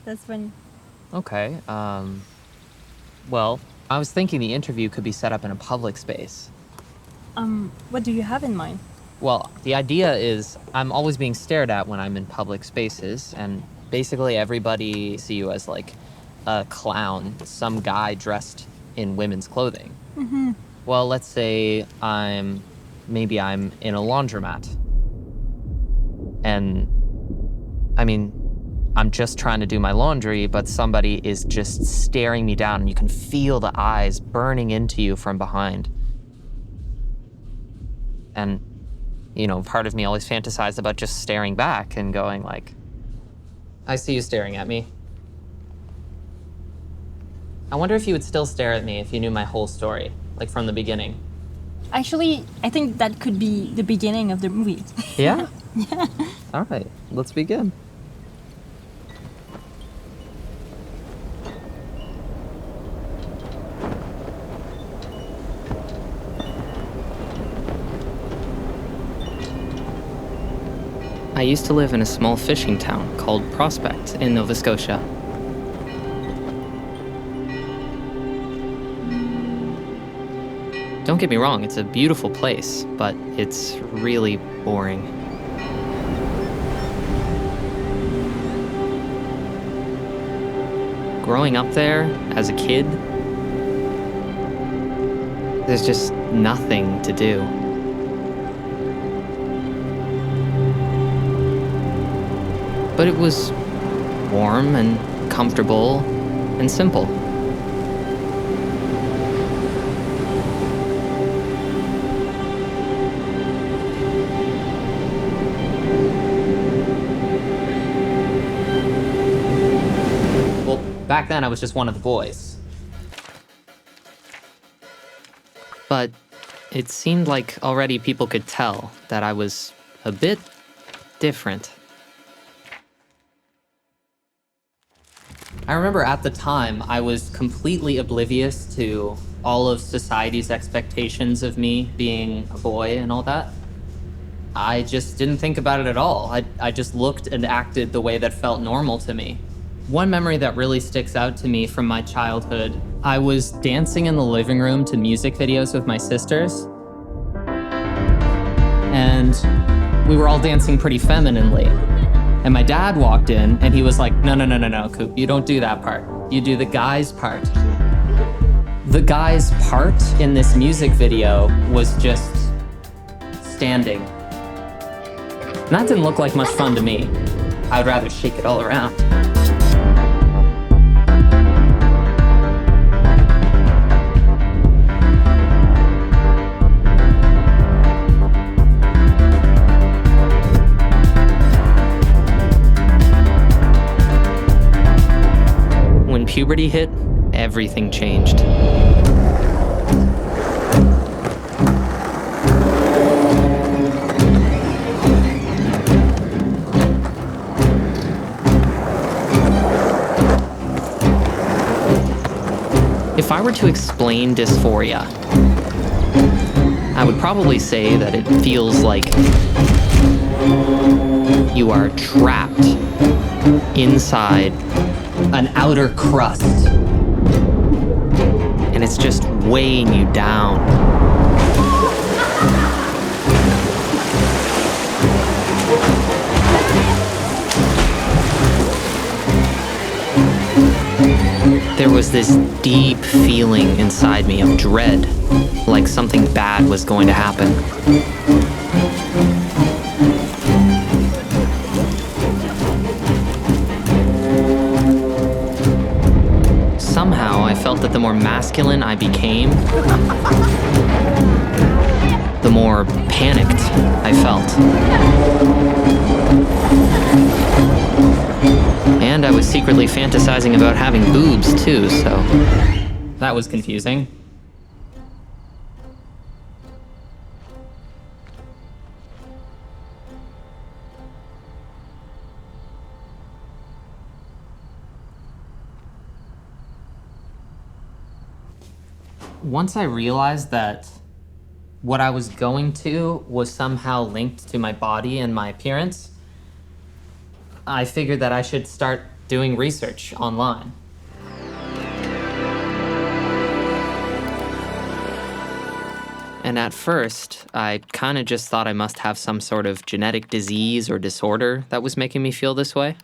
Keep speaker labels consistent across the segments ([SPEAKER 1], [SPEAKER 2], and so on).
[SPEAKER 1] That's funny.
[SPEAKER 2] Okay, well, I was thinking the interview could be set up in a public space.
[SPEAKER 1] What do you have in mind?
[SPEAKER 2] Well, the idea is I'm always being stared at when I'm in public spaces, and basically everybody see you as like a clown, some guy dressed in women's clothing. Well, let's say maybe I'm in a laundromat. And I mean, I'm just trying to do my laundry, but somebody is just staring me down, and you can feel the eyes burning into you from behind. And, part of me always fantasized about just staring back and going like, I see you staring at me. I wonder if you would still stare at me if you knew my whole story, like from the beginning.
[SPEAKER 1] Actually, I think that could be the beginning of the movie.
[SPEAKER 2] Yeah?
[SPEAKER 1] Yeah.
[SPEAKER 2] All right, let's begin. I used to live in a small fishing town called Prospect in Nova Scotia. Don't get me wrong, it's a beautiful place, but it's really boring. Growing up there as a kid, there's just nothing to do. But it was warm and comfortable and simple. Well, back then I was just one of the boys. But it seemed like already people could tell that I was a bit different. I remember at the time, I was completely oblivious to all of society's expectations of me being a boy and all that. I just didn't think about it at all. I just looked and acted the way that felt normal to me. One memory that really sticks out to me from my childhood, I was dancing in the living room to music videos with my sisters. And we were all dancing pretty femininely. And my dad walked in and he was like, no, Coop, you don't do that part. You do the guy's part. The guy's part in this music video was just standing. And that didn't look like much fun to me. I'd rather shake it all around. When puberty hit, everything changed. If I were to explain dysphoria, I would probably say that it feels like you are trapped inside an outer crust, and it's just weighing you down. There was this deep feeling inside me of dread, like something bad was going to happen. Somehow, I felt that the more masculine I became, the more panicked I felt. And I was secretly fantasizing about having boobs too, so that was confusing. Once I realized that what I was going to was somehow linked to my body and my appearance, I figured that I should start doing research online. And at first, I kind of just thought I must have some sort of genetic disease or disorder that was making me feel this way,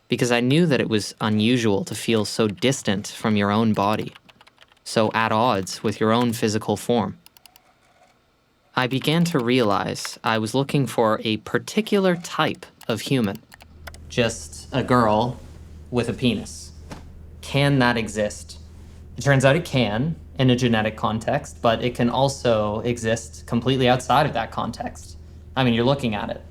[SPEAKER 2] because I knew that it was unusual to feel so distant from your own body, so at odds with your own physical form. I began to realize I was looking for a particular type of human. Just a girl with a penis. Can that exist? It turns out it can in a genetic context, but it can also exist completely outside of that context. I mean, you're looking at it.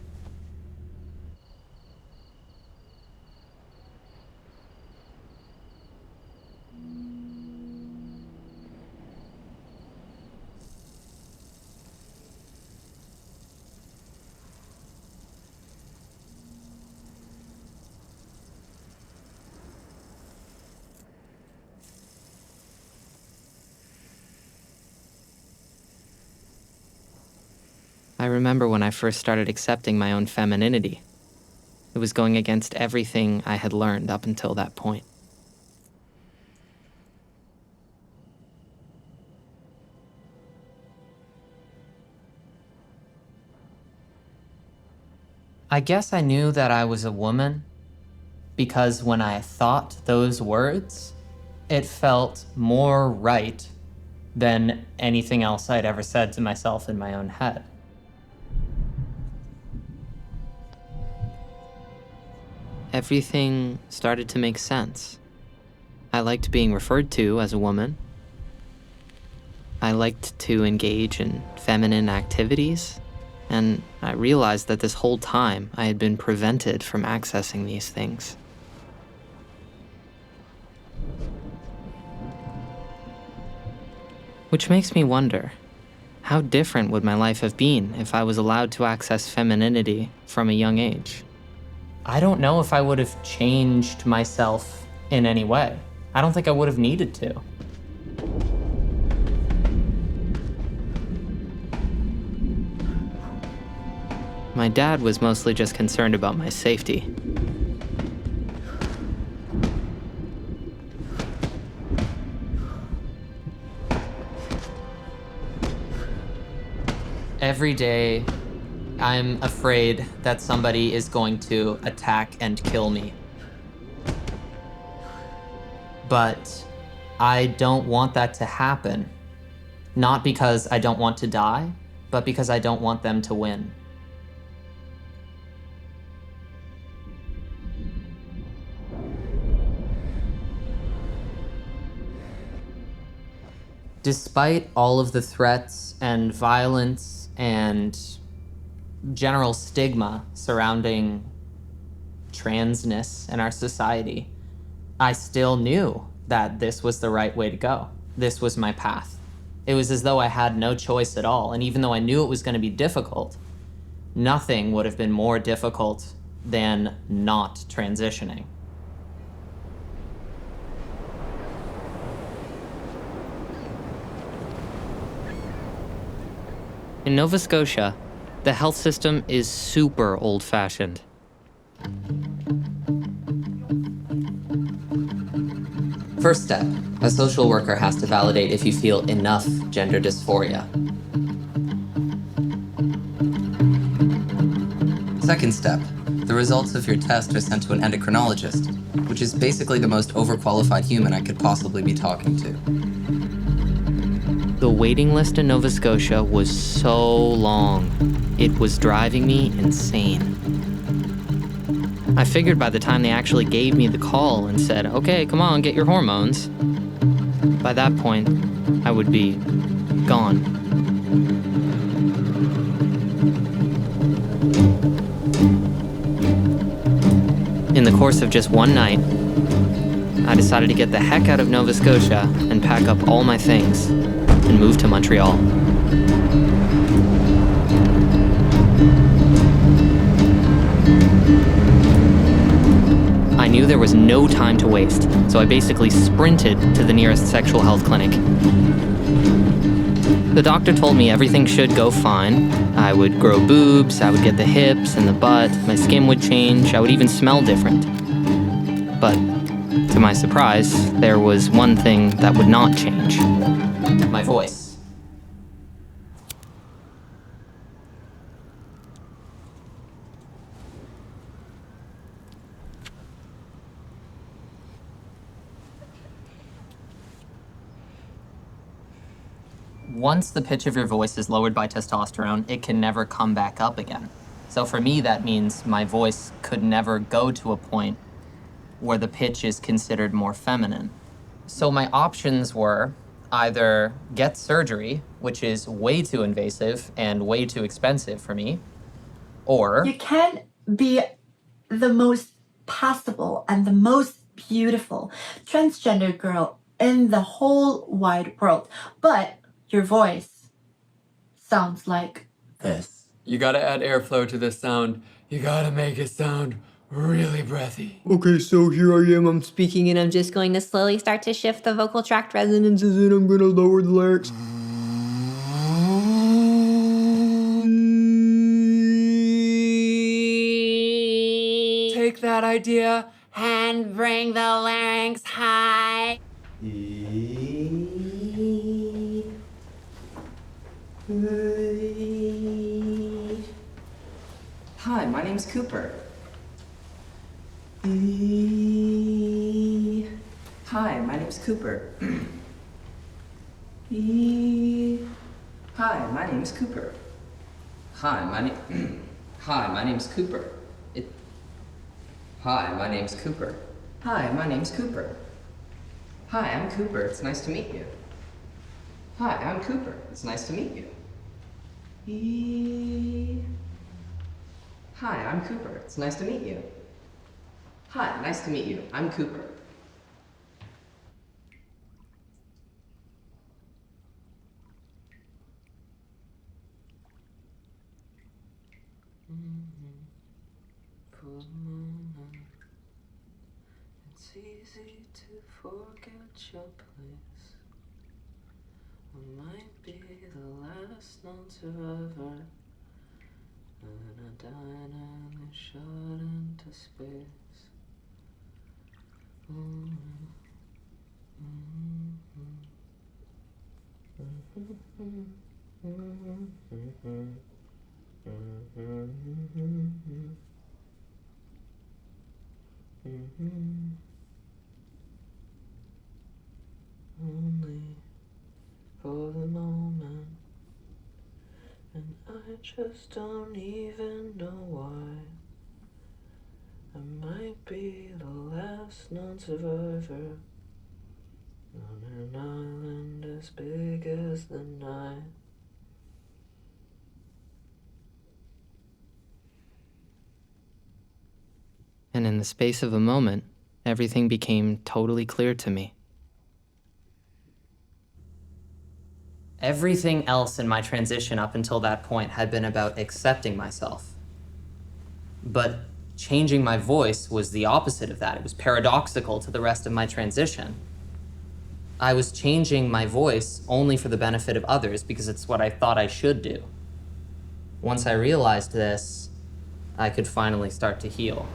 [SPEAKER 2] I remember when I first started accepting my own femininity. It was going against everything I had learned up until that point. I guess I knew that I was a woman because when I thought those words, it felt more right than anything else I'd ever said to myself in my own head. Everything started to make sense. I liked being referred to as a woman. I liked to engage in feminine activities, and I realized that this whole time I had been prevented from accessing these things. Which makes me wonder, how different would my life have been if I was allowed to access femininity from a young age? I don't know if I would have changed myself in any way. I don't think I would have needed to. My dad was mostly just concerned about my safety. Every day, I'm afraid that somebody is going to attack and kill me. But I don't want that to happen. Not because I don't want to die, but because I don't want them to win. Despite all of the threats and violence and general stigma surrounding transness in our society, I still knew that this was the right way to go. This was my path. It was as though I had no choice at all, and even though I knew it was going to be difficult, nothing would have been more difficult than not transitioning. In Nova Scotia, the health system is super old-fashioned. First step, a social worker has to validate if you feel enough gender dysphoria.
[SPEAKER 3] Second step, the results of your test are sent to an endocrinologist, which is basically the most overqualified human I could possibly be talking to.
[SPEAKER 2] The waiting list in Nova Scotia was so long, it was driving me insane. I figured by the time they actually gave me the call and said, okay, come on, get your hormones, by that point, I would be gone. In the course of just one night, I decided to get the heck out of Nova Scotia and pack up all my things and move to Montreal. I knew there was no time to waste, so I basically sprinted to the nearest sexual health clinic. The doctor told me everything should go fine. I would grow boobs, I would get the hips and the butt, my skin would change, I would even smell different. But to my surprise, there was one thing that would not change. My voice. Once the pitch of your voice is lowered by testosterone, it can never come back up again. So for me, that means my voice could never go to a point where the pitch is considered more feminine. So my options were either get surgery, which is way too invasive and way too expensive for me, or...
[SPEAKER 4] You can be the most possible and the most beautiful transgender girl in the whole wide world, but your voice sounds like this.
[SPEAKER 5] You gotta add airflow to this sound. You gotta make it sound really breathy.
[SPEAKER 6] Okay, so here I am, I'm speaking and I'm just going to slowly start to shift the vocal tract resonances and I'm gonna lower the larynx.
[SPEAKER 5] Take that idea.
[SPEAKER 6] And bring the larynx high.
[SPEAKER 3] Hi, my name's Cooper. Hi, my name's Cooper. Hi, my name's Cooper. Hi, my name's Cooper. Hi, my name's Cooper. Hi, my name's Cooper. Hi, I'm Cooper. It's nice to meet you. Hi, I'm Cooper. It's nice to meet you. Hi, I'm Cooper. It's nice to meet you. Hi, nice to meet you. I'm Cooper.
[SPEAKER 7] For the moment, it's easy to forget your place. I might be the last non-survivor, and I died and it shot into space. Only for the moment, and I just don't even know why. I might be the last non-survivor on an island as big as the night.
[SPEAKER 2] And in the space of a moment, everything became totally clear to me. Everything else in my transition up until that point had been about accepting myself. But changing my voice was the opposite of that. It was paradoxical to the rest of my transition. I was changing my voice only for the benefit of others because it's what I thought I should do. Once I realized this, I could finally start to heal.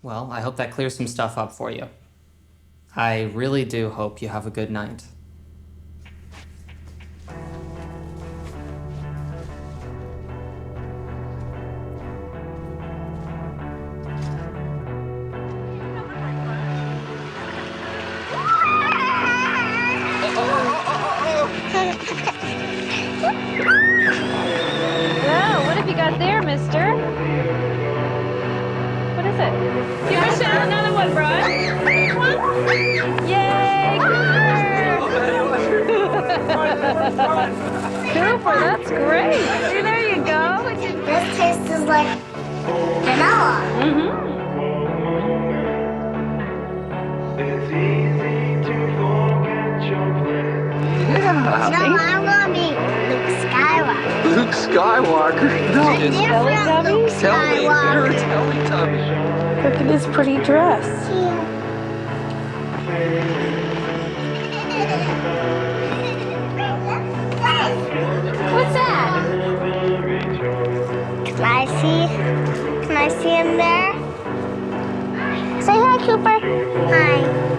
[SPEAKER 2] Well, I hope that clears some stuff up for you. I really do hope you have a good night.
[SPEAKER 8] you got there, mister? What is it? Give Michelle another one, Brian. Yay, Cooper! Cooper, that's great. See, there you go.
[SPEAKER 9] This tastes like vanilla.
[SPEAKER 8] Mm-hmm.
[SPEAKER 9] No, I'm gonna be Luke Skywalker.
[SPEAKER 7] Luke Skywalker? No.
[SPEAKER 9] Different Luke Skywalker.
[SPEAKER 8] Look at his pretty dress.
[SPEAKER 9] What's that? Can I see him there? Say hi, Cooper. Hi.